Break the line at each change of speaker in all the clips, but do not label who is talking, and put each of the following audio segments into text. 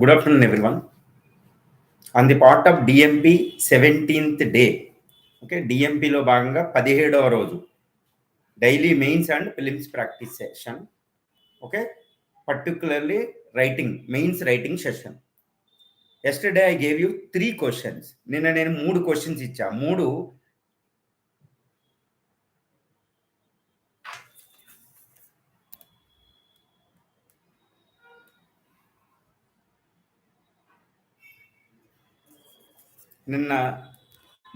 Good afternoon, everyone. On the part of DMP 17th day, okay, DMP లో భాగంగా 17వ రోజు daily mains and films practice session. Okay, particularly mains writing session. Yesterday I gave you 3 questions. నిన్న నేను 3 questions ఇచ్చా. నిన్న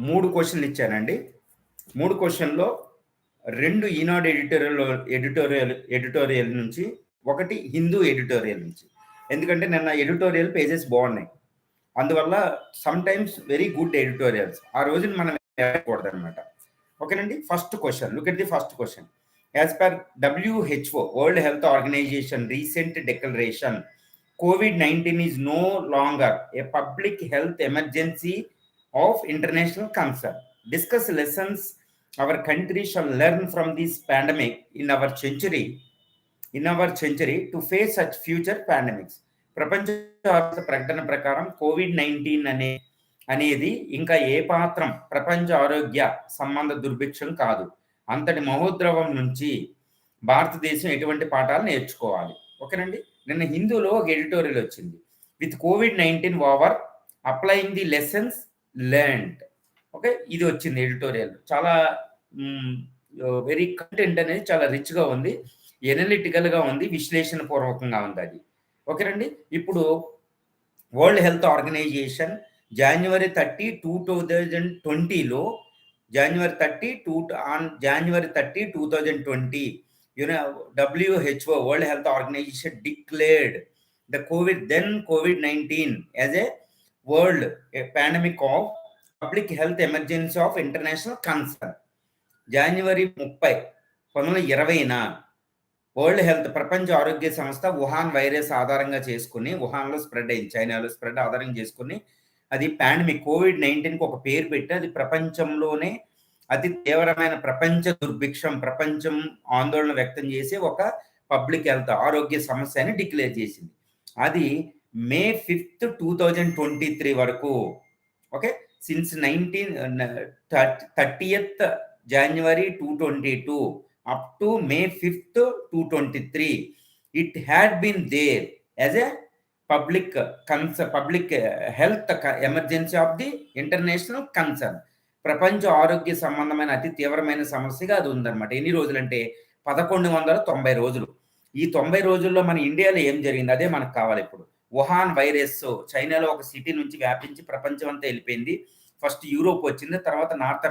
3 క్వశ్చన్లు ఇచ్చానండి. 3 క్వశ్చన్లో 2 ఈనాడు ఎడిటోరియల్ నుంచి, ఒకటి హిందూ ఎడిటోరియల్ నుంచి. ఎందుకంటే నిన్న ఎడిటోరియల్ పేజెస్ బాగున్నాయి, అందువల్ల sometimes very good editorials ఆ రోజున మనం వేయకూడదు అనమాట. ఓకేనండి. First question, look at the first question. As per WHO, world health organization recent declaration, COVID-19 is no longer a public health emergency of international concern. Discuss lessons our country shall learn from this pandemic in our century to face such future pandemics. ప్రపంచ ప్రకటన ప్రకారం COVID-19 అనేది ఇంకా ఏ పాత్రం ప్రపంచ ఆరోగ్య సంబంధ దుర్భిక్షం కాదు. అంతటి మహోద్రవం నుంచి భారతదేశం ఎటువంటి పాఠాలు నేర్చుకోవాలి. ఓకేనండి. నిన్న హిందూలో ఒక ఎడిటోరియల్ వచ్చింది, with COVID-19 over applying the lessons learned. Okay, ఇది వచ్చింది ఎడిటోరియల్. చాలా వెరీ కంటెంట్ అనేది చాలా రిచ్గా ఉంది, ఎనలిటికల్గా ఉంది, విశ్లేషణ పూర్వకంగా ఉంది అది. ఓకేనండి. ఇప్పుడు వరల్డ్ హెల్త్ ఆర్గనైజేషన్ January 30, 2020లో January 30, 2020 WHO, World Health Organization, declared the COVID-19 as a world pandemic of public health emergency of international concern. January 30, 2020 world health ప్రపంచ ఆరోగ్య సంస్థ వుహాన్ వైరస్ ఆధారంగా చేసుకుని, వుహాన్లో స్ప్రెడ్ అయింది, చైనాలో స్ప్రెడ్ ఆధారంగా చేసుకుని అది పాండమిక్ COVID-19కి ఒక పేరు పెట్టి అది ప్రపంచంలోనే అతి తీవ్రమైన ప్రపంచ దుర్భిక్షం, ప్రపంచం ఆందోళన వ్యక్తం చేసే ఒక పబ్లిక్ హెల్త్ ఆరోగ్య సమస్య అని డిక్లేర్ చేసింది. అది May 5, 2023 వరకు. Okay, since 30th January 2022 up to May 5th 2023 it had been there as a public health emergency of the international concern. ప్రపంచ ఆరోగ్య సంబంధమైన అతి తీవ్రమైన సమస్యగా అది ఉందన్నమాట. ఎన్ని రోజులంటే 1190 రోజులు. ఈ 90 రోజుల్లో మన ఇండియాలో ఏం జరిగింది అదే మనకు కావాలి ఇప్పుడు. వుహాన్ వైరస్ చైనాలో ఒక సిటీ నుంచి వ్యాపించి ప్రపంచం అంతా వెళ్ళిపోయింది. ఫస్ట్ యూరోప్ వచ్చింది, తర్వాత నార్త్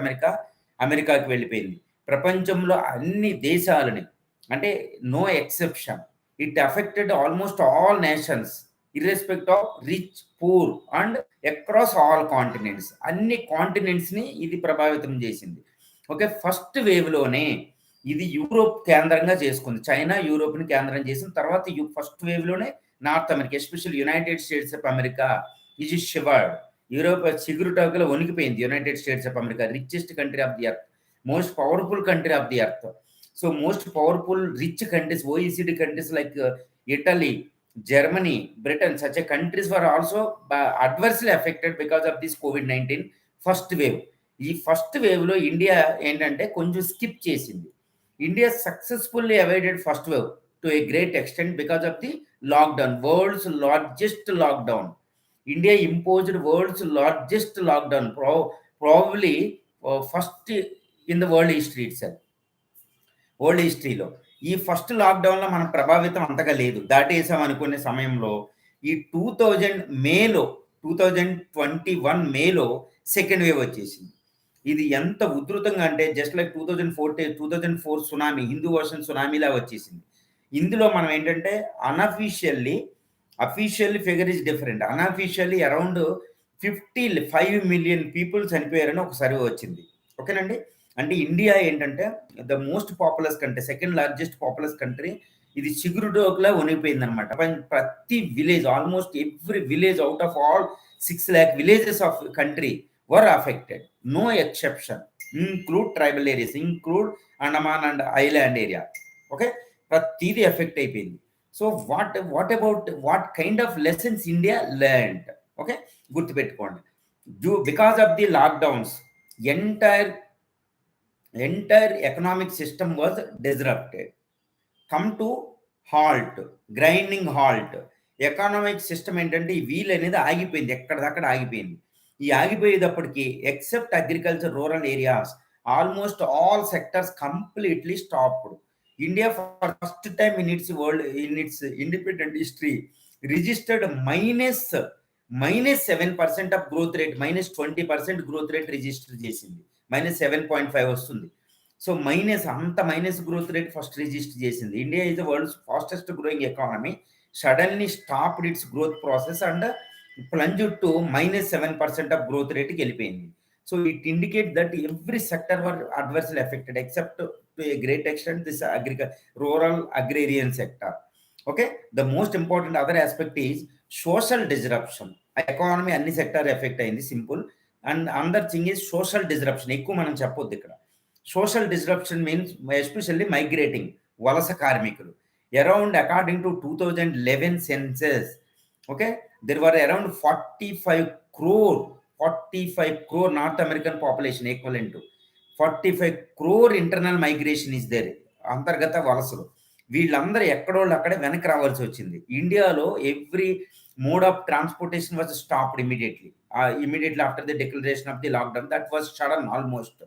అమెరికాకి వెళ్ళిపోయింది. ప్రపంచంలో అన్ని దేశాలని, అంటే no exception, it affected almost all nations irrespective of rich, poor and across all continents. అన్ని కాంటినెంట్స్ని ఇది ప్రభావితం చేసింది. ఓకే, ఫస్ట్ వేవ్లోనే ఇది యూరోప్ కేంద్రంగా చేసుకుంది, చైనా యూరోప్ని కేంద్రం చేసిన తర్వాత ఫస్ట్ వేవ్లోనే north America, especial united states of America is shivered. Europe చిగురుటాకులో వణికిపోయింది. United states of America, richest country of the earth, most powerful country of the earth. So most powerful rich countries, OECD countries like Italy, Germany, Britain, such a countries were also adversely affected because of this COVID-19 first wave. ఈ first వేవ్లో India ఏంటంటే కొంచెం skip చేసింది. India successfully avoided first wave to a great extent because of the lockdown, world's largest lockdown. India imposed world's largest lockdown, probably first in the world history itself. World హిస్టరీలో ఈ first లాక్డౌన్లో మన ప్రభావితం అంతగా లేదు, దాటేసాం అనుకునే సమయంలో ఈ 2021 మేలో సెకండ్ వేవ్ వచ్చేసింది. ఇది ఎంత ఉధృతంగా అంటే just like 2004 tsunami, Hindu ocean సునామీలా వచ్చేసింది. ఇందులో మనం ఏంటంటే officially figure is different. Unofficially around 55 million people చనిపోయారని ఒక సర్వే వచ్చింది. ఓకేనండి. అంటే ఇండియా ఏంటంటే the most populous country, second largest populous country. ఇది చిగురుడోకులా వణిగిపోయింది అనమాట. ప్రతి village, almost every village out of all 6 lakh villages of country were affected, no exception, include tribal areas, include Andaman and Island area. Okay, ప్రతిదీ effect అయిపోయింది. So what kind of lessons India learned? Okay, గుర్తుపెట్టుకోండి. Because of the lockdowns, entire economic system was disrupted. Come to halt, grinding halt. Economic system ఏంటంటే ఈ wheel అనేది ఆగిపోయింది, ఎక్కడిదక్కడ ఆగిపోయింది. ఈ ఆగిపోయేటప్పటికి except agriculture, rural areas, almost all sectors completely stopped. India for first time in its independent history registered -7% of growth rate, -20% growth rate register చేసింది. -7.5 వస్తుంది. సో అంత minus growth rate first register చేసింది. India is the world's fastest growing economy, suddenly stopped its growth process and plunge to -7% of growth రేట్కి వెళ్ళిపోయింది. So it indicate that every sector were adversely affected except to a great extent this rural agrarian sector. Okay, the most important other aspect is social disruption. Economy అన్ని sector effect అయింది, simple. And other thing is social disruption. ఎక్కువ మనం చెప్పొద్దు ఇక్కడ. Social disruption means especially migrating, వలస కార్మికులు. According to 2011 census, okay, there were around 45 crore north American population, equivalent to 45 crore internal migration is there, అంతర్గత వలసలు. వీళ్ళందరూ ఎక్కడోళ్ళు అక్కడే వెనక్కి రావాల్సి వచ్చింది. ఇండియాలో every mode of transportation was stopped immediately after the declaration of the lockdown. That was sudden almost.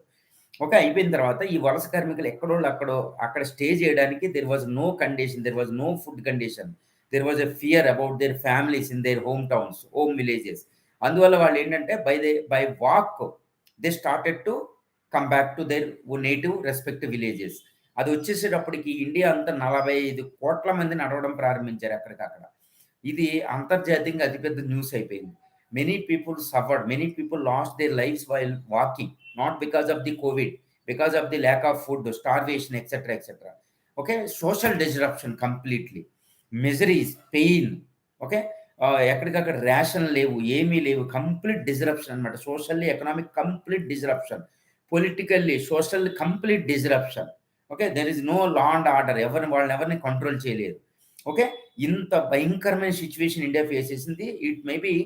Okay, అయిపోయిన తర్వాత ఈ వలస కార్మికులు ఎక్కడోళ్ళు అక్కడ స్టే చేయడానికి there was no condition, there was no food condition, there was a fear about their families in their home towns, home villages. అందువల్ల వాళ్ళు ఏంటంటే by walk they started to come back to their native respective villages. అది వచ్చేసేటప్పటికి India అంతా 45 కోట్ల మంది నడవడం ప్రారంభించారు అక్కడికక్కడ. ఇది అంతర్జాతీయంగా అతిపెద్ద న్యూస్ అయిపోయింది. Many people suffered, many people lost their lives while walking, not because of the COVID, because of the lack of food, starvation, etc. Okay, social disruption completely, miseries, pain. Okay, ఎక్కడికక్కడ ration లేవు, ఏమీ లేవు, complete disruption అనమాట. Socially economic complete disruption, politically social complete disruption. Okay, there is no law and order, వాళ్ళని ఎవరిని control చేయలేరు. Okay, ఇంత భయంకరమైన సిచ్యువేషన్ ఇండియా ఫేస్ చేసింది. It may be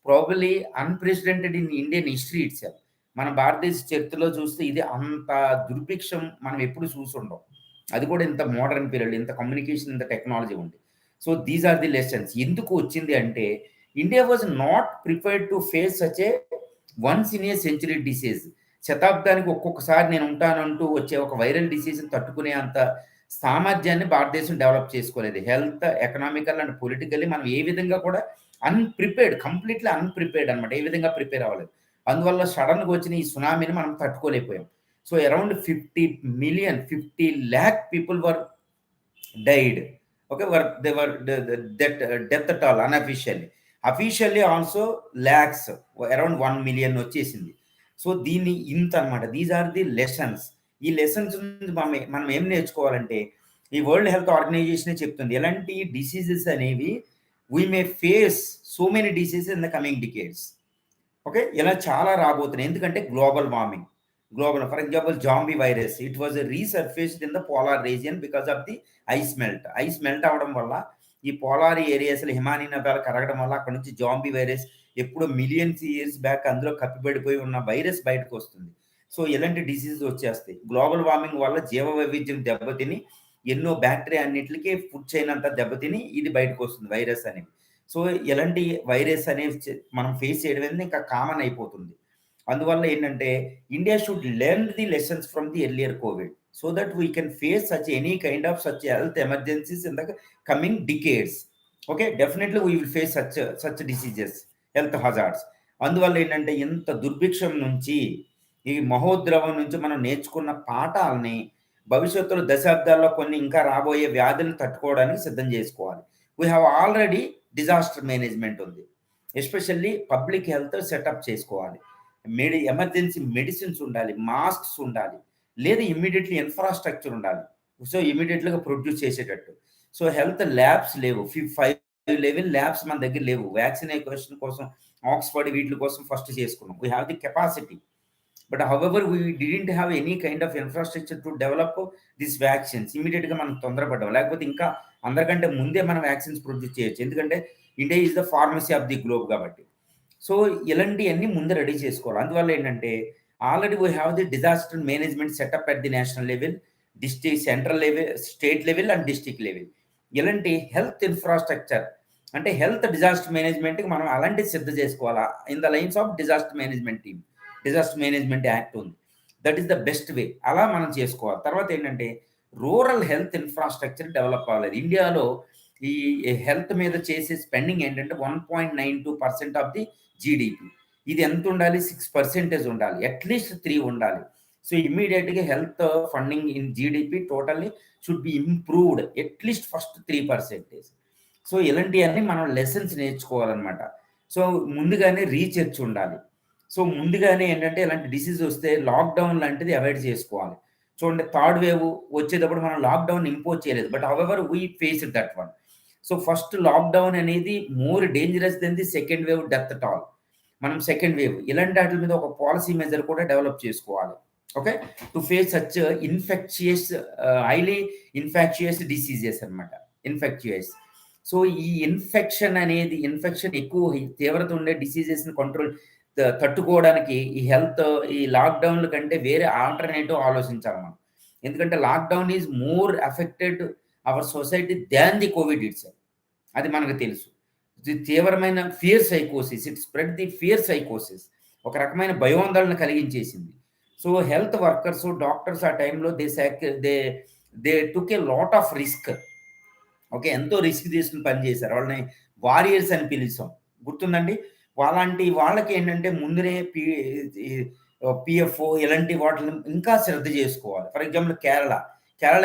probably unprecedented in Indian history itself. మన భారతదేశ చరిత్రలో చూస్తే ఇది అంత దుర్భిక్షం మనం ఎప్పుడు చూసుండం. అది కూడా ఇంత మోడర్న్ పీరియడ్, ఇంత కమ్యూనికేషన్, ఇంత టెక్నాలజీ ఉంది. So these are the lessons. ఎందుకు వచ్చింది అంటే India was not prepared to face such a once in a century disease. శతాబ్దానికి ఒక్కొక్కసారి నేను ఉంటానంటూ వచ్చే ఒక వైరల్ డిసీజ్ని తట్టుకునే అంత సామర్థ్యాన్ని భారతదేశం డెవలప్ చేసుకోలేదు. హెల్త్, ఎకనామికల్ అండ్ పొలిటికల్లీ మనం ఏ విధంగా కూడా కంప్లీట్లీ అన్ప్రిపేర్డ్ అనమాట. ఏ విధంగా ప్రిపేర్ అవ్వలేదు. అందువల్ల సడన్గా వచ్చిన ఈ సునామీని మనం తట్టుకోలేకపోయాం. So around 50 lakh people were died. Okay, death at all officially also lakhs, around 1 million వచ్చేసింది. సో దీన్ని ఇంత అనమాట. These are the lessons. ఈ లెసన్స్ మనం ఏం నేర్చుకోవాలంటే ఈ వరల్డ్ హెల్త్ ఆర్గనైజేషన్ చెప్తుంది ఎలాంటి డిసీజెస్ అనేవి we may face so many diseases in the coming decades. Okay, ఇలా చాలా రాబోతున్నాయి. ఎందుకంటే global warming, for example zombie virus, it was resurfaced in the polar region because of the ice melt అవడం వల్ల ఈ పోలార్ ఏరియాస్లో హిమానీ నదాలు కరగడం వల్ల అక్కడ నుంచి జాంబీ వైరస్, ఎప్పుడో మిలియన్స్ ఇయర్స్ బ్యాక్ అందులో కప్పిపడిపోయి ఉన్న వైరస్ బయటకు వస్తుంది. సో ఇలాంటి డిసీజెస్ వచ్చేస్తాయి. గ్లోబల్ వార్మింగ్ వల్ల జీవ వైవిధ్యం దెబ్బతిని ఎన్నో బ్యాక్టీరియా అన్నిటికీ ఫుడ్ చైన్ అంతా దెబ్బతిని ఇది బయటకు వస్తుంది, వైరస్ అనేవి. సో ఎలాంటి వైరస్ అనేవి మనం ఫేస్ చేయడం అనేది ఇంకా కామన్ అయిపోతుంది. అందువల్ల ఏంటంటే India should learn the lessons from the earlier Covid so that we can face such any kind of such health emergencies in the coming decades. Okay, definitely we will face such diseases, health hazards. అందువల్ల ఏంటంటే ఇంత దుర్భిక్షం నుంచి, ఈ మహోద్రవం నుంచి మనం నేర్చుకున్న పాఠాలని భవిష్యత్తులో దశాబ్దాల్లో కొన్ని ఇంకా రాబోయే వ్యాధులను తట్టుకోవడానికి సిద్ధం చేసుకోవాలి. We have already disaster management ఉంది. ఎస్పెషల్లీ పబ్లిక్ హెల్త్ సెటప్ చేసుకోవాలి. ఎమర్జెన్సీ మెడిసిన్స్ ఉండాలి, మాస్క్స్ ఉండాలి, లేదా ఇమ్మీడియట్లీ ఇన్ఫ్రాస్ట్రక్చర్ ఉండాలి. సో ఇమీడియట్గా ప్రొడ్యూస్ చేసేటట్టు. సో హెల్త్ ల్యాబ్స్ లేవు, 5 ల్యాబ్స్ మన దగ్గర లేవు. వ్యాక్సినేషన్ కోసం ఆక్స్ఫర్డ్ వీటి కోసం ఫస్ట్ చేసుకున్నాం. We have the capacity. But however, we didn't have any kind of infrastructure to develop these vaccines. Immediately మనం తొందరపడ్డాం, లేకపోతే ఇంకా అందరికంటే ముందే మనం వ్యాక్సిన్స్ ప్రొడ్యూస్ చేయొచ్చు, ఎందుకంటే India is the pharmacy of the globe కాబట్టి. సో ఇలాంటివన్నీ ముందు రెడీ చేసుకోవాలి. అందువల్ల ఏంటంటే already we have the disaster management setup at the national level, district, central level, state level and district level. ఇలాంటి హెల్త్ ఇన్ఫ్రాస్ట్రక్చర్ అంటే హెల్త్ డిజాస్టర్ మేనేజ్మెంట్కి మనం అలాంటివి సిద్ధ చేసుకోవాలా. In the lines of disaster management team, disaster management act ఉంది, that is the best way. అలా మనం చేసుకోవాలి. తర్వాత ఏంటంటే రూరల్ హెల్త్ ఇన్ఫ్రాస్ట్రక్చర్ డెవలప్ అవ్వాలి. ఇండియాలో ఈ హెల్త్ మీద చేసే స్పెండింగ్ ఏంటంటే 1.92% ఆఫ్ ది జీడిపి. ఇది ఎంత ఉండాలి? 6% ఉండాలి, అట్లీస్ట్ 3 ఉండాలి. సో ఇమ్మీడియట్గా health funding in GDP totally should be improved at least first 3%. So ఇలాంటివన్నీ మనం లెసన్స్ నేర్చుకోవాలన్నమాట. సో ముందుగానే రీసెర్చ్ ఉండాలి. సో ముందుగానే ఏంటంటే ఇలాంటి డిసీజ్ వస్తే లాక్డౌన్ లాంటిది అవాయిడ్ చేసుకోవాలి. చూడండి, థర్డ్ వేవ్ వచ్చేటప్పుడు మనం లాక్డౌన్ ఇంపోజ్ చేయలేదు, but however we faced that one. So first lockdown అనేది more dangerous than the second wave death at all. మనం సెకండ్ వేవ్ ఇలాంటి వాటి మీద ఒక పాలసీ మెజర్ కూడా డెవలప్ చేసుకోవాలి. Okay, to face such infectious, highly infectious diseases అనమాట, infectious. So ఈ ఇన్ఫెక్షన్ అనేది, ఇన్ఫెక్షన్ ఎక్కువ తీవ్రత ఉండే డిసీజెస్ని కంట్రోల్ తట్టుకోవడానికి ఈ హెల్త్, ఈ లాక్డౌన్ల కంటే వేరే ఆల్టర్నేటివ్ ఆలోచించాలి మనం. ఎందుకంటే lockdown is more affected our society than the Covid it's. అది మనకు తెలుసు. ఇది తీవ్రమైన fear సైకోసిస్, it spread the fear సైకోసిస్, ఒక రకమైన భయోందోళన కలిగించేసింది. సో హెల్త్ వర్కర్స్, డాక్టర్స్ ఆ టైంలో they took a lot of risk. Okay, ఎంతో రిస్క్ తీసుకుని పనిచేశారు. వాళ్ళని వారియర్స్ అని పిలిచాం, గుర్తుందండి. వాళ్ళకి ఏంటంటే ముందునే పిఎఫ్ఓ ఇలాంటి వాటిని ఇంకా శ్రద్ధ చేసుకోవాలి. For example Kerala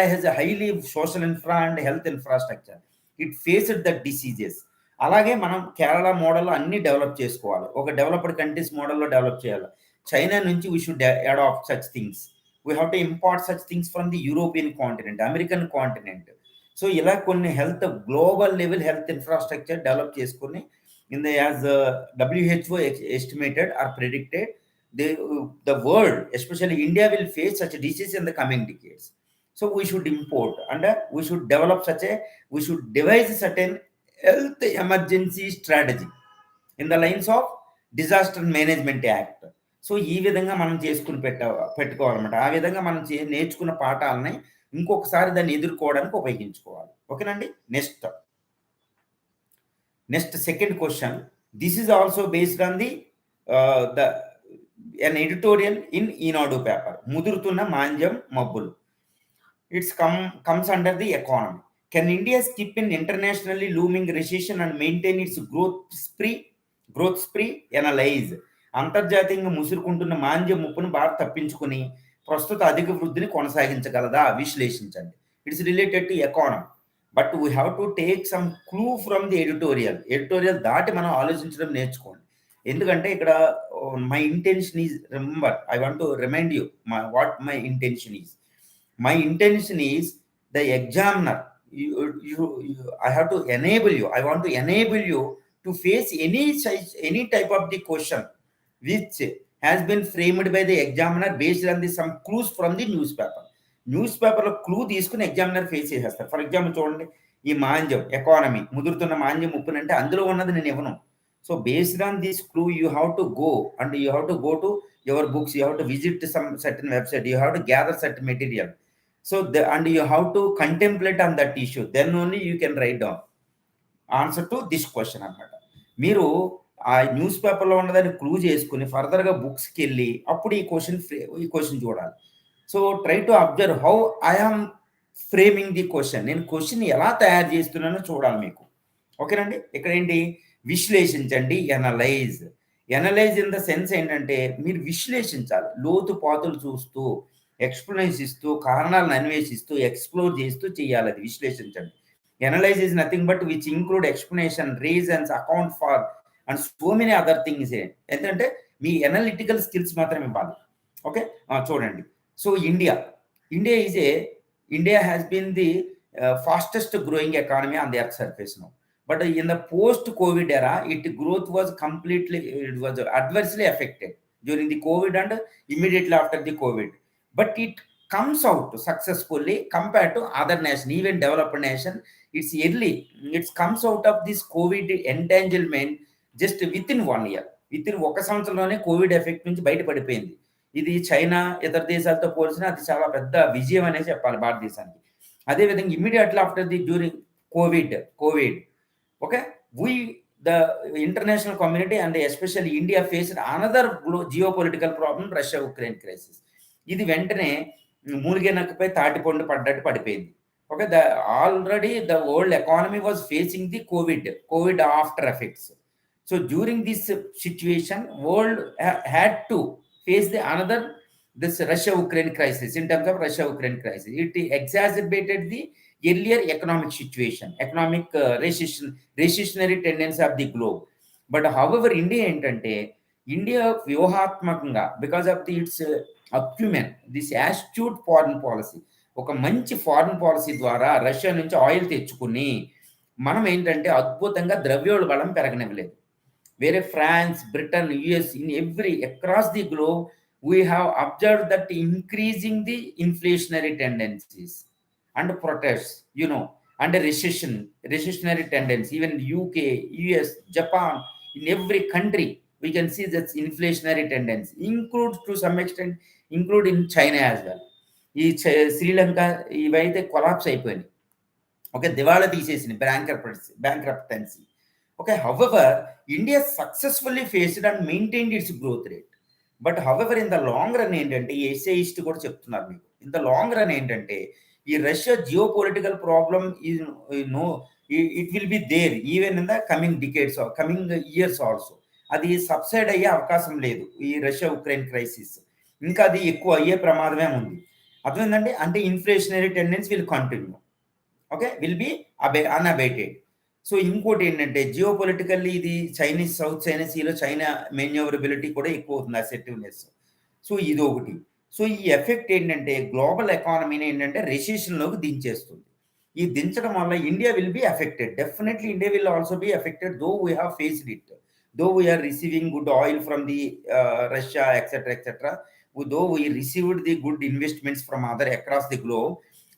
has a highly social infra and health infrastructure, it faced the diseases. అలాగే మనం కేరళ మోడల్ అన్ని డెవలప్ చేసుకోవాలి, ఒక డెవలప్డ్ కంట్రీస్ మోడల్లో డెవలప్ చేయాలి. చైనా నుంచి we should adopt such things. We have to import such things from the European continent, American continent. So ఇలా కొన్ని health, global level health infrastructure develop చేసుకుని as WHO estimated or predicted, the world, especially India, will face such a disease in the coming decades. So we should import and we should develop we should devise certain health emergency strategy in the lines of Disaster Management Act. So ఈ విధంగా మనం చేసుకుని పెట్టుకోవాలన్నమాట. ఆ విధంగా మనం నేర్చుకున్న పాఠాలని ఇంకొకసారి దాన్ని ఎదుర్కోవడానికి ఉపయోగించుకోవాలి. ఓకేనండి. Next second question. This is also based on an editorial in Eenadu paper, ముదురుతున్న మాంద్యం మబ్బులు. It's comes under the economy. Can India skip in internationally looming recession and maintain its growth spree? Analyze. అంతర్జాతీయంగా ముసురుకుంటున్న మాంద్యం ముప్పును భారత్ తప్పించుకుని ప్రస్తుత అధిక వృద్ధిని కొనసాగించగలదా? విశ్లేషించండి. It's related to economy, but we have to take some clue from the editorial దాటి మనం ఆలోచించడం నేర్చుకోండి. ఎందుకంటే ఇక్కడ my intention is, remember, I want to remind you what my intention is. My intention is the examiner, I have to enable you, I want to enable you to face any type of the question which has been framed by the examiner based on some clues from the newspaper లో clue తీసుకుని examiner face చేసేస్తారు. For example చూడండి, ఈ మాంద్యం, economy, ముదురుతున్న మాంద్యం ముప్పుని అంటే అందులో ఉన్నది నేను ఇవ్వను. So based on this clue you have to go and you have to go to your books, you have to visit some certain website, you have to gather certain material. So and you have to contemplate on that issue, then only you can write down answer to this question అన్నమాట. మీరు ఆ news పేపర్లో ఉన్నదాన్ని clue చేసుకుని ఫర్దర్గా బుక్స్కి వెళ్ళి అప్పుడు ఈ క్వశ్చన్ చూడాలి. So try to observe how I am framing the question, నేను క్వశ్చన్ ఎలా తయారు చేస్తున్నానో చూడాలి మీకు. ఓకేనండి. ఇక్కడ ఏంటి? విశ్లేషించండి, ఎనలైజ్ ఇన్ ద సెన్స్ ఏంటంటే మీరు విశ్లేషించాలి, లోతు పాతులు చూస్తూ, ఎక్స్ప్లెనేషన్ ఇస్తూ, కారణాలను అన్వేషిస్తూ, ఎక్స్ప్లోర్ చేస్తూ చేయాలి. అది విశ్లేషించండి. Analyse is nothing but which include explanation, reasons, account for and so many other things. ఎందుకంటే మీ ఎనలిటికల్ స్కిల్స్ మాత్రం ఇవ్వాలి. ఓకే, చూడండి. So India has been the fastest growing economy on the earth surface now. But in the post-COVID era, its growth was adversely affected during the COVID and immediately after the COVID. But it comes out successfully compared to other nation, even developed nation. It's early, it comes out of this COVID entanglement just within 1 year. Within 1 సంవత్సరంలోనే Covid effect నుంచి బయటపడిపోయింది. ఇది China ఇతర దేశాలతో పోల్చినా అది చాలా పెద్ద విజయం అనే చెప్పాలి భారతదేశానికి. అదేవిధంగా immediately after the during Covid okay we the international community and especially India faced another geopolitical problem, Russia Ukraine crisis. ఇది వెంటనే మూలిగెనకపై తాటిపండు పడ్డట్టు పడిపోయింది. Okay, already the world economy was facing the Covid after effects. So during this situation world had to face the another this Russia-Ukraine crisis. In terms of Russia-Ukraine crisis, it exacerbated the earlier economic situation, economic recessionary tendency of the globe. But however, India వ్యూహాత్మకంగా because of its acumen, this astute foreign policy, ఒక మంచి foreign policy ద్వారా Russia నుంచి oil తెచ్చుకుని మనం అద్భుతంగా ద్రవ్యోల్బణం పెరగనివ్వలేదు. Where France, Britain, US, in across the globe, we have observed that increasing the inflationary tendencies and protests, and recessionary tendency. Even UK, US, Japan, in every country, we can see that inflationary tendency, includes to some extent, include in China as well. Sri Lanka, ivaithe collapse అయిపోయింది. Okay, దివాళా తీసేసింది, bankruptcy. Okay, however, India successfully faced and maintained its growth rate. But however, in the long run essayist కూడా చెప్తున్నారు మీకు, in the long run ఈ Russia geopolitical problem it will be there even in the coming decades or coming years also. అది subside అయ్యే అవకాశం లేదు. ఈ Russia Ukraine crisis ఇంకా అది ఎక్కువ అయ్యే ప్రమాదమే ఉంది. అర్థమైందండి? అంటే inflationary tendency will continue. Okay, will be unabated. So ఇంకోటి జియోపొలిటికల్లీ ఇది సౌత్ చైనా సీలో చైనా మేన్యూవరబిలిటీ కూడా ఎక్కువ అవుతుంది, అసెప్టివ్నెస్. సో ఇది ఒకటి. సో ఈ ఎఫెక్ట్ గ్లోబల్ ఎకానమీని రెసిషన్లోకి దించేస్తుంది. ఈ దించడం వల్ల India will be affected. Definitely India will also be affected, though we have faced it, though we are receiving good oil from the Russia etcetera, though we received the good investments from other across the globe.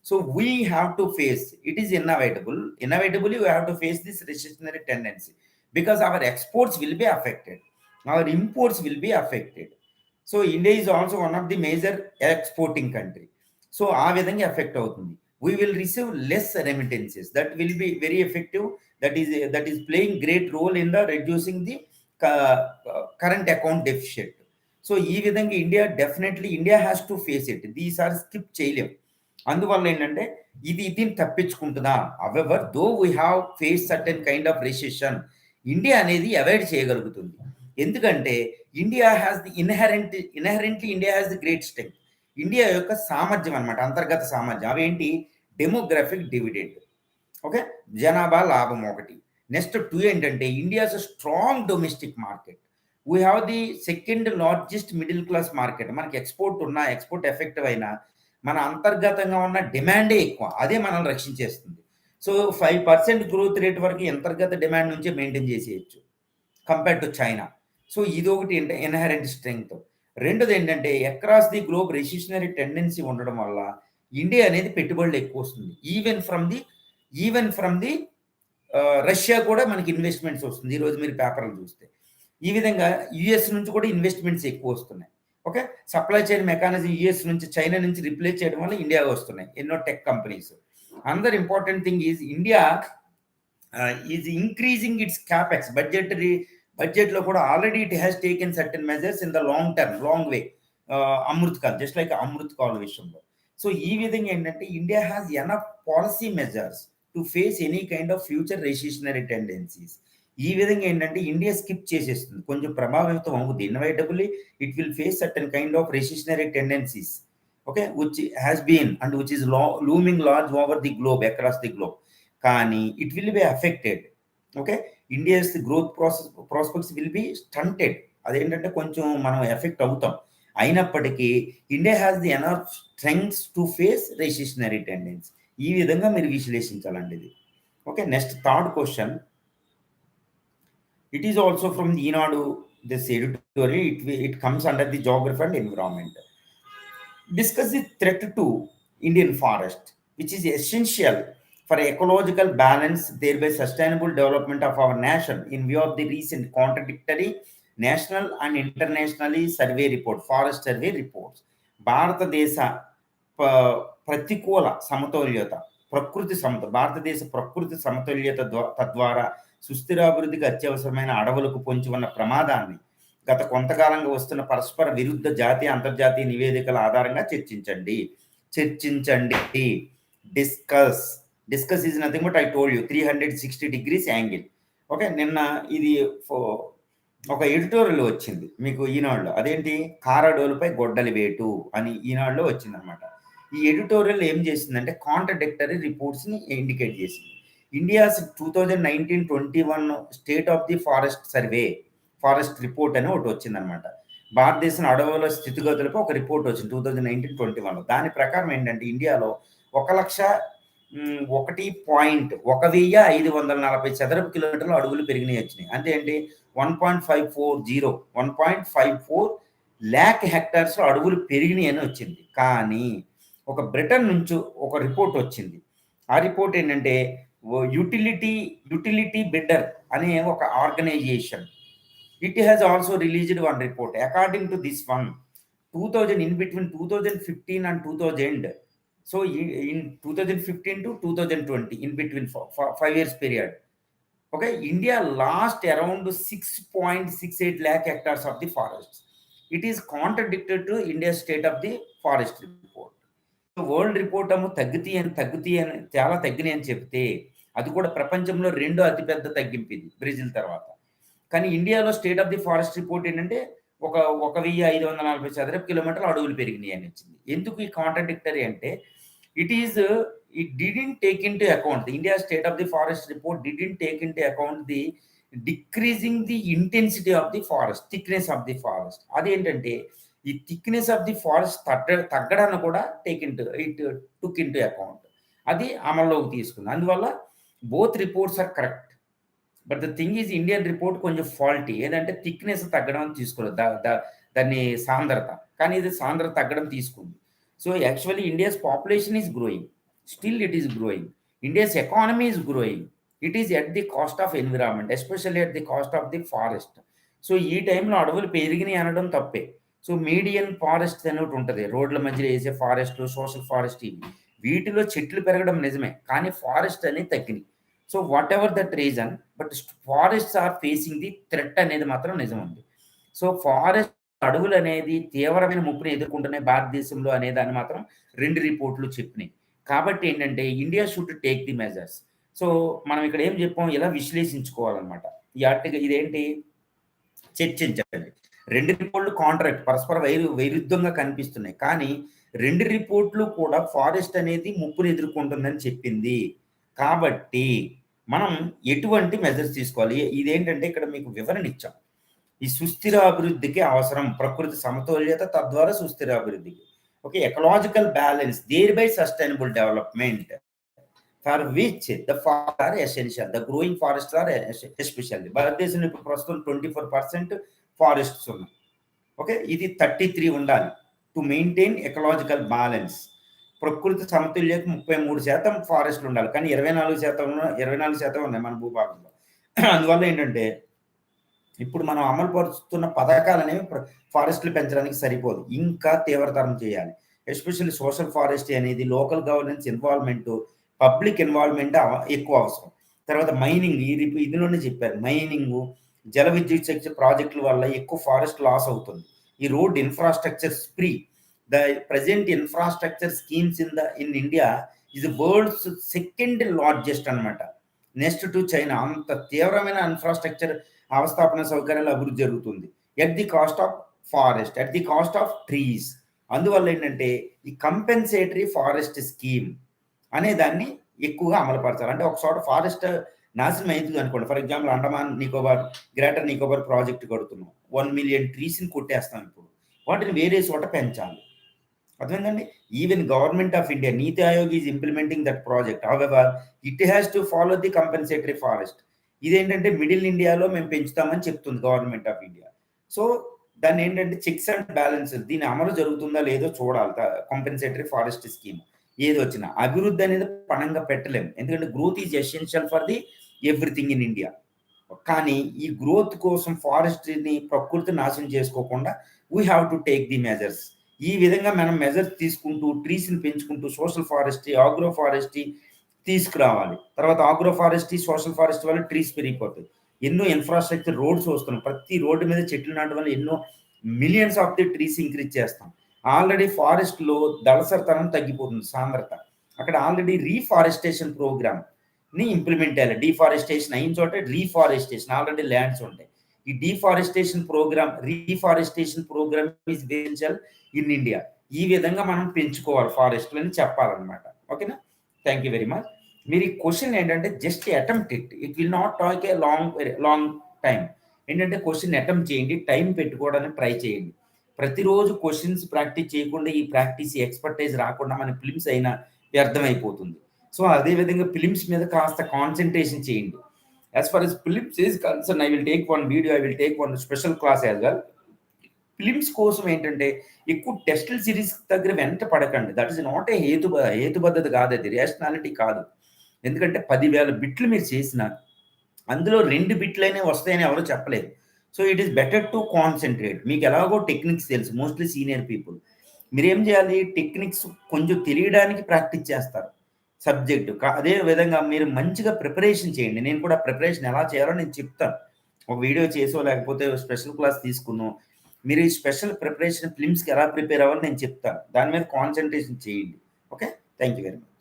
So we have to face, it is inevitably we have to face this recessionary tendency, because our exports will be affected, our imports will be affected. So India is also one of the major exporting country. So aa vidhanga affect avutundi. We will receive less remittances, that will be very effective, that is playing great role in the reducing the current account deficit. So ee vidhanga India has to face it. These are skip cheyalevu. అందువల్ల ఇది తప్పించుకుంటుందా? However though we have face certain kind of recession, India అనేది avoid చేయగలుగుతుంది. ఎందుకంటే India has the inherently India has the great strength. India యొక్క సామర్థ్యం అనమాట, అంతర్గత సామర్థ్యం. అవేంటి? డెమోగ్రఫిక్ డివిడెండ్, ఓకే, జనాభా లాభం ఒకటి. Next 2 India's strong domestic market. We have the second largest middle class market. మనకి ఎక్స్పోర్ట్ ఎఫెక్టివ్ అయినా మన అంతర్గతంగా ఉన్న డిమాండే ఎక్కువ, అదే మనల్ని రక్షించేస్తుంది. సో 5% గ్రోత్ రేట్ వరకు అంతర్గత డిమాండ్ నుంచే మెయింటైన్ చేసేయచ్చు కంపేర్డ్ టు చైనా. సో ఇది ఒకటి ఇన్హెరెంట్ స్ట్రెంగ్త్. రెండోది across the globe recessionary tendency ఉండడం వల్ల ఇండియా అనేది పెట్టుబడులు ఎక్కువ వస్తుంది. ఈవెన్ ఫ్రమ్ ది రష్యా కూడా మనకి ఇన్వెస్ట్మెంట్స్ వస్తుంది. ఈరోజు మీరు పేపర్లు చూస్తే ఈ విధంగా యుఎస్ నుంచి కూడా ఇన్వెస్ట్మెంట్స్ ఎక్కువ వస్తున్నాయి. Okay, supply chain mechanism US నుంచి చైనా నుంచి రిప్లేస్ చేయడం వల్ల ఇండియా వస్తున్నాయి ఎన్నో tech companies. Another important thing is India is increasing its capex బడ్జెట్లో కూడా already it has taken certain measures in the long way, Amrit Kaal, just like Amrit Kaal విషయంలో. సో ఈ విధంగా India has enough policy measures to face any kind of future recessionary tendencies. ఈ విధంగా India skip చేసేస్తుంది, కొంచెం ప్రభావితం అవుతుంది. Inevitably it will face certain kind of recessionary tendencies, okay, which has been and which is looming large over the globe, across the globe. కానీ it will be affected. Okay, India's growth prospects will be stunted. అదేంటంటే కొంచెం మనం effect అవుతాం. అయినప్పటికీ India has the enough strengths to face recessionary tendency. ఈ విధంగా మీరు విశ్లేషించాలండి ఇది. Okay, next third question. It is also from Eenadu, this editorial. It comes under the geography and environment. discuss the threat to Indian forest, which is essential for ecological balance, thereby sustainable development of our nation in view of the recent contradictory national and internationally survey report, forest survey reports. భారతదేశ ప్రతికూల సమతుల్యత భారతదేశ ప్రకృతి సమతుల్యత తద్వారా సుస్థిరాభివృద్ధికి అత్యవసరమైన అడవులకు పొంచి ఉన్న ప్రమాదాన్ని గత కొంతకాలంగా వస్తున్న పరస్పర విరుద్ధ జాతీయ అంతర్జాతీయ నివేదికల ఆధారంగా చర్చించండి. Discuss is nothing but I told you 360 degrees angle. Okay, నిన్న ఇది ఒక ఎడిటోరియల్ వచ్చింది మీకు ఈనాడులో. అదేంటి, కారడోలుపై గొడ్డలి వేటు అని ఈనాడులో వచ్చిందనమాట. ఈ ఎడిటోరియల్ ఏం చేసిందంటే కాంట్రడిక్టరీ రిపోర్ట్స్ని ఇండికేట్ చేసింది. India's 2019-21 state of the forest report అని ఒకటి వచ్చిందనమాట. భారతదేశం అడవుల స్థితిగతులపై ఒక రిపోర్ట్ వచ్చింది 2019-21. దాని ప్రకారం ఏంటంటే ఇండియాలో 1,01,540 చదరపు కిలోమీటర్లు అడవులు పెరిగినాయి వచ్చినాయి. అంటే ఏంటి, 1.54 lakh హెక్టార్స్ అడవులు పెరిగినాయి అని వచ్చింది. కానీ ఒక బ్రిటన్ నుంచి ఒక రిపోర్ట్ వచ్చింది. ఆ రిపోర్ట్ ఏంటంటే యూటిలిటీ బిడ్డర్ అనే ఒక organization, it has also released one report. According to this one, 2000 in between 2015 and 2000, so in 2015 to 2020, in between 5 years period, okay, India lost around 6.68 lakh hectares of the forests. It is contradicted to India's state of the forest report. World report ఏమో తగ్గుతాయి అని చాలా తగ్గినాయి అని చెప్తే, అది కూడా ప్రపంచంలో రెండో అతిపెద్ద తగ్గింపు ఇది బ్రెజిల్ తర్వాత. కానీ ఇండియాలో state of the forest report ఏంటంటే 1,540 చదరపు కిలోమీటర్లు అడవులు పెరిగినాయి అని వచ్చింది. ఎందుకు ఈ కాంట్రడిక్టరీ అంటే, it didn't take into account, India state of the forest report didn't take into account the decreasing the intensity of the forest, thickness of the forest. అదేంటంటే ఈ థిక్నెస్ ఆఫ్ ది ఫారెస్ట్ తగ్గడాన్ని కూడా took into account, అది అమల్లోకి తీసుకుంది. అందువల్ల both reports are correct. But the thing is, Indian report కొంచెం faulty. ఏదంటే థిక్నెస్ తగ్గడం తీసుకోలేదు, దాన్ని సాంద్రత, కానీ ఇది సాంద్రత తగ్గడం తీసుకుంది. So actually India's population is growing, still it is growing. India's economy is growing, it is at the cost of environment, especially at the cost of the forest. So ఈ టైంలో అడవులు పెరిగినాయి అనడం తప్పే. సో మీడియన్ ఫారెస్ట్ అని ఒకటి ఉంటుంది, రోడ్ల మధ్యలో వేసే ఫారెస్ట్, సోషల్ ఫారెస్ట్, వీటిలో చెట్లు పెరగడం నిజమే, కానీ ఫారెస్ట్ అనేది తగ్గినాయి. So whatever that reason, but forests are facing the threat అనేది మాత్రం నిజం ఉంది. సో ఫారెస్ట్ అడవులు అనేది తీవ్రమైన ముప్పుని ఎదుర్కొంటున్నాయి భారతదేశంలో అనే దాన్ని మాత్రం 2 రిపోర్ట్లు చెప్పినాయి. కాబట్టి ఏంటంటే India should take the measures. So మనం ఇక్కడ ఏం చెప్పాం, ఇలా విశ్లేషించుకోవాలన్నమాట. ఈ ఆర్టికల్ ఇదేంటి, చర్చించండి. 2 రిపోర్ట్లు కాంట్రాక్ట్, పరస్పర వైరుధ్యంగా కనిపిస్తున్నాయి, కానీ 2 రిపోర్ట్లు కూడా ఫారెస్ట్ అనేది ముప్పుని ఎదుర్కొంటుందని చెప్పింది. కాబట్టి మనం ఎటువంటి మెజర్స్ తీసుకోవాలి, ఇదేంటంటే ఇక్కడ మీకు వివరణ ఇచ్చాం. ఈ సుస్థిర అభివృద్ధికి అవసరం ప్రకృతి సమతుల్యత, తద్వారా సుస్థిర అభివృద్ధికి. Okay, ecological balance, thereby sustainable development, for which the forest are essential, the growing forest are especially. భారతదేశంలో ఇప్పుడు ప్రస్తుతం 24% ఫారెస్ట్స్ ఉన్నాయి. ఓకే, ఇది 33 ఉండాలి టు మెయింటైన్ ఎకలాజికల్ బ్యాలెన్స్. ప్రకృతి సమతుల్యత 33% ఫారెస్ట్లు ఉండాలి, కానీ 24% ఉన్నాయి మన భూభాగంలో. అందువల్ల ఏంటంటే ఇప్పుడు మనం అమలు పరుస్తున్న పథకాలు అనేవి ఫారెస్ట్లు పెంచడానికి సరిపోదు, ఇంకా తీవ్రతరం చేయాలి. ఎస్పెషల్లీ సోషల్ ఫారెస్ట్రీ అనేది local governance involvement, public involvement ఎక్కువ అవసరం. తర్వాత మైనింగ్, ఇదిలోనే చెప్పారు, మైనింగ్, జల విద్యుత్ శక్తి ప్రాజెక్టుల వల్ల ఎక్కువ ఫారెస్ట్ లాస్ అవుతుంది. ఈ road infrastructure spree, the present infrastructure schemes in India is the world's second largest అనమాట, నెక్స్ట్ టు చైనా. అంత తీవ్రమైన ఇన్ఫ్రాస్ట్రక్చర్ అవస్థాపన సౌకర్యాలు అభివృద్ధి జరుగుతుంది at the cost of forest, at the cost of trees. అందువల్ల ఏంటంటే ఈ కంపెన్సేటరీ ఫారెస్ట్ స్కీమ్ అనే దాన్ని ఎక్కువగా అమలుపరచాలి. అంటే ఒక చోట ఫారెస్ట్ నాశనం అవుతుంది అనుకోండి, for example Andaman Nicobar, greater Nicobar project కడుతున్నాం, 1 million ట్రీస్ని కొట్టేస్తాం. ఇప్పుడు వాటిని వేరే చోట పెంచాలి. అర్థమైందండి? Even government of India, NITI Aayog is implementing that project, however it has to follow the compensatory forest. ఇదేంటంటే మిడిల్ ఇండియాలో మేము పెంచుతామని చెప్తుంది గవర్నమెంట్ ఆఫ్ ఇండియా. సో దాన్ని ఏంటంటే చెక్స్ అండ్ బ్యాలెన్సెస్, దీని అమలు జరుగుతుందా లేదో చూడాలి. కాంపెన్సేటరీ ఫారెస్ట్ స్కీమ్ ఏది వచ్చినా అభివృద్ధి అనేది పణంగా పెట్టలేము, ఎందుకంటే growth is essential for the everything in India. కానీ ఈ గ్రోత్ కోసం ఫారెస్ట్ని ప్రకృతి నాశనం చేసుకోకుండా we have to take the measures. ఈ విధంగా మనం మెజర్స్ తీసుకుంటూ ట్రీస్ని పెంచుకుంటూ సోషల్ ఫారెస్ట్రీ, ఆగ్రో ఫారెస్ట్రీ తీసుకురావాలి. తర్వాత ఆగ్రో ఫారెస్ట్రీ, సోషల్ ఫారెస్ట్ వల్ల ట్రీస్ పెరిగిపోతాయి. ఎన్నో ఇన్ఫ్రాస్ట్రక్చర్ రోడ్స్ వస్తున్నాయి, ప్రతి రోడ్డు మీద చెట్లు నాటడం వల్ల ఎన్నో millions of the trees increase చేస్తాం. ఆల్రెడీ ఫారెస్ట్లో దళసరితనం తగ్గిపోతుంది, సాంద్రత. అక్కడ ఆల్రెడీ రీఫారెస్టేషన్ ప్రోగ్రామ్ ని ఇంప్లిమెంట్ చేయాలి. డిఫారెస్టేషన్ అయిన చోట రీఫారెస్టేషన్, ఆల్రెడీ ల్యాండ్స్ ఉంటాయి. ఈ reforestation programme is essential in India. ఈ విధంగా మనం పెంచుకోవాలి ఫారెస్ట్లని చెప్పాలన్నమాట. ఓకేనా? Thank you very much. మీరు ఈ క్వశ్చన్ ఏంటంటే just attempt it will not take a long time. ఏంటంటే క్వశ్చన్ అటెంప్ట్ చేయండి, టైం పెట్టుకోవడానికి ట్రై చేయండి. ప్రతిరోజు క్వశ్చన్స్ ప్రాక్టీస్ చేయకుండా ఈ ప్రాక్టీస్ ఎక్స్పర్టైజ్ రాకుండా మన ఫిలిమ్స్ అయినా వ్యర్థమైపోతుంది. సో అదేవిధంగా ఫిలిమ్స్ మీద కాస్త కాన్సన్ట్రేషన్ చేయండి. As for as films is concern, I will take one video, I will take one special class as well. Films కోసం ఏంటంటే ఎక్కువ టెస్టుల సిరీస్ దగ్గర వెంట పడకండి. దట్ ఈస్ నాట్ ఏ హేతుబద్ధత కాదు, అది రేషనాలిటీ కాదు. ఎందుకంటే 10,000 బిట్లు మీరు చేసిన అందులో 2 బిట్లైనా వస్తాయని ఎవరు చెప్పలేదు. So it is better to concentrate. మీకు ఎలాగో టెక్నిక్స్ తెలుసు, మోస్ట్లీ సీనియర్ పీపుల్. మీరేం చేయాలి, టెక్నిక్స్ కొంచెం తెలియడానికి ప్రాక్టీస్ చేస్తారు సబ్జెక్టు. అదే విధంగా మీరు మంచిగా ప్రిపరేషన్ చేయండి. నేను కూడా ప్రిపరేషన్ ఎలా చేయాలో నేను చెప్తాను. ఒక వీడియో చేసో లేకపోతే స్పెషల్ క్లాస్ తీసుకున్నాం, మీరు ఈ స్పెషల్ ప్రిపరేషన్ ఫిలిమ్స్కి ఎలా ప్రిపేర్ అవ్వాలో నేను చెప్తాను. దాని మీద కాన్సన్ట్రేషన్ చేయండి. Okay, thank you very much.